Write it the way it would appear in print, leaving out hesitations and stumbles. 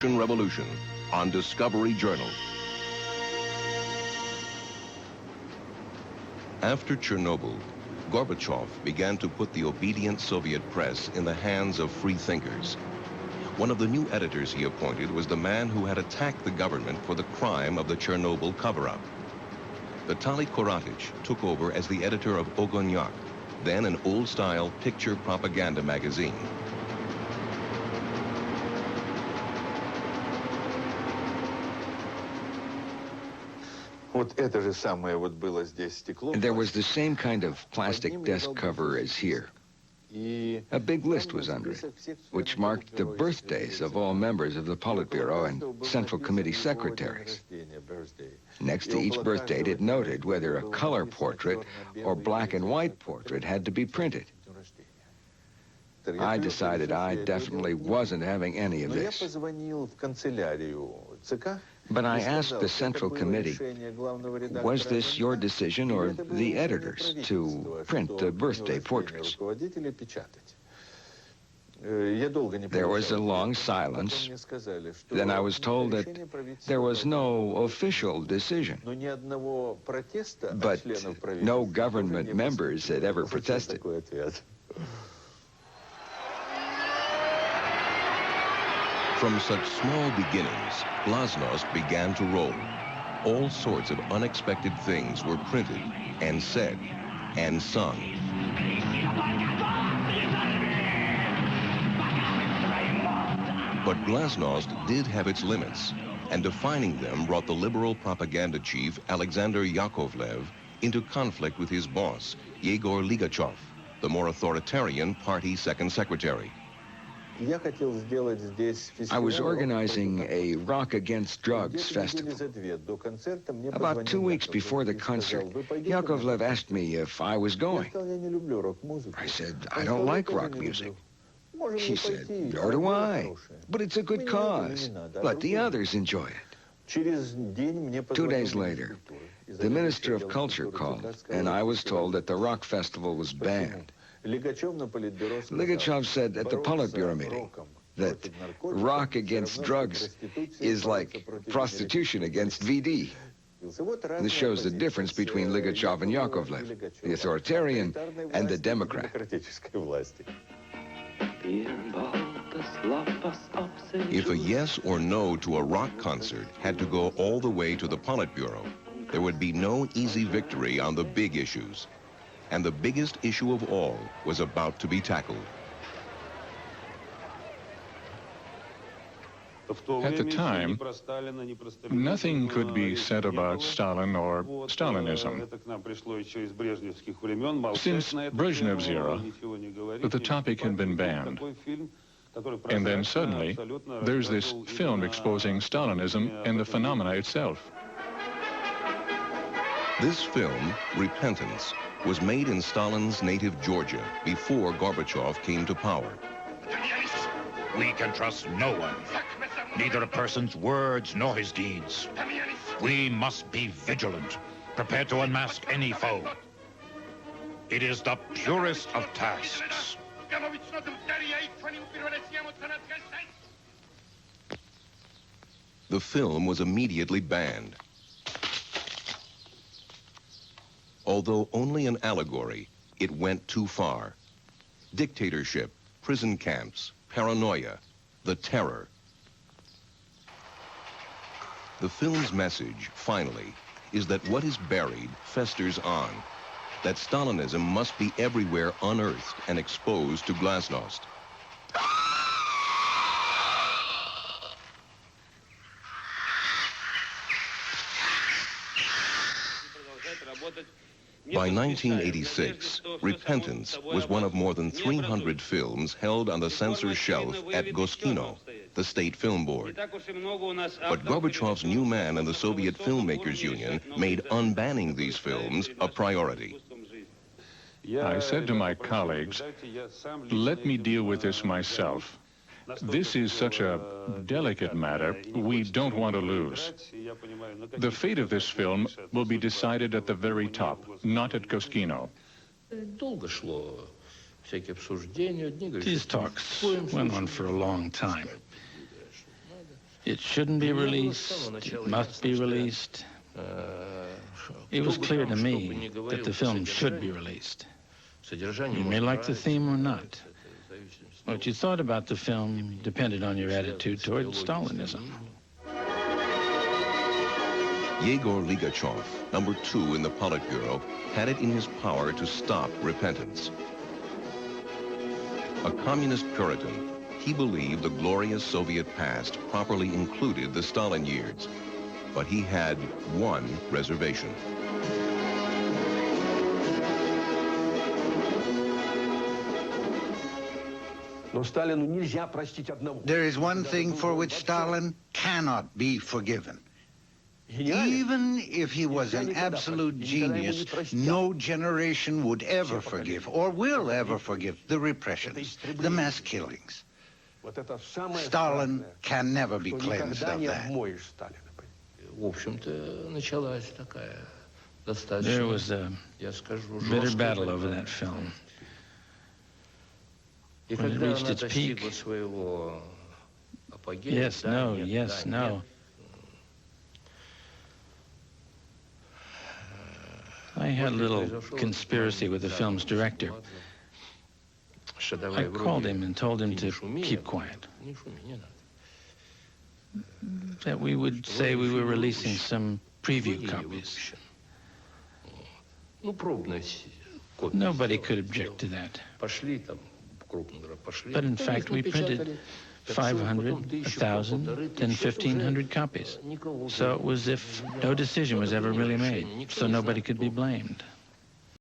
Revolution on Discovery Journal. After Chernobyl, Gorbachev began to put the obedient Soviet press in the hands of free thinkers. One of the new editors he appointed was the man who had attacked the government for the crime of the Chernobyl cover-up. Vitaly Koratich took over as the editor of Ogonyak, then an old-style picture propaganda magazine. There was the same kind of plastic desk cover as here. A big list was under it, which marked the birthdays of all members of the Politburo and Central Committee secretaries. Next to each birth date, it noted whether a color portrait or black and white portrait had to be printed. I decided I definitely wasn't having any of this. But I asked the Central Committee, was this your decision or the editor's to print the birthday portraits? There was a long silence. Then I was told that there was no official decision. But no government members had ever protested. From such small beginnings, Glasnost began to roll. All sorts of unexpected things were printed and said and sung. But Glasnost did have its limits, and defining them brought the liberal propaganda chief Alexander Yakovlev into conflict with his boss, Yegor Ligachev, the more authoritarian party second secretary. I was organizing a Rock Against Drugs festival. About 2 weeks before the concert, Yakovlev asked me if I was going. I said, I don't like rock music. He said, nor do I, but it's a good cause. Let the others enjoy it. 2 days later, the Minister of Culture called, and I was told that the rock festival was banned. Ligachev said at the Politburo meeting that rock against drugs is like prostitution against VD. This shows the difference between Ligachev and Yakovlev, the authoritarian and the Democrat. If a yes or no to a rock concert had to go all the way to the Politburo, there would be no easy victory on the big issues. And the biggest issue of all was about to be tackled. At the time, nothing could be said about Stalin or Stalinism. Since Brezhnev's era, the topic had been banned. And then suddenly, there's this film exposing Stalinism and the phenomena itself. This film, Repentance, was made in Stalin's native Georgia before Gorbachev came to power. We can trust no one, neither a person's words nor his deeds. We must be vigilant, prepared to unmask any foe. It is the purest of tasks. The film was immediately banned. Although only an allegory, it went too far. Dictatorship, prison camps, paranoia, the terror. The film's message, finally, is that what is buried festers on, that Stalinism must be everywhere unearthed and exposed to Glasnost. By 1986, Repentance was one of more than 300 films held on the censor shelf at Goskino, the state film board. But Gorbachev's new man in the Soviet Filmmakers Union made unbanning these films a priority. I said to my colleagues, let me deal with this myself. This is such a delicate matter, we don't want to lose. The fate of this film will be decided at the very top, not at Goskino. These talks went on for a long time. It shouldn't be released, it must be released. It was clear to me that the film should be released. You may like the theme or not. What you thought about the film depended on your attitude toward Stalinism. Yegor Ligachev, number 2 in the Politburo, had it in his power to stop repentance. A communist Puritan, he believed the glorious Soviet past properly included the Stalin years. But he had one reservation. There is one thing for which Stalin cannot be forgiven. Even if he was an absolute genius, no generation would ever forgive or will ever forgive the repressions, the mass killings. Stalin can never be cleansed of that. There was a bitter battle over that film. When it reached its peak, yes, no, yes, no. I had a little conspiracy with the film's director. I called him and told him to keep quiet. That we would say we were releasing some preview copies. Nobody could object to that. But in fact, we printed 500, 1,000, then 1,500 copies. So it was as if no decision was ever really made, so nobody could be blamed.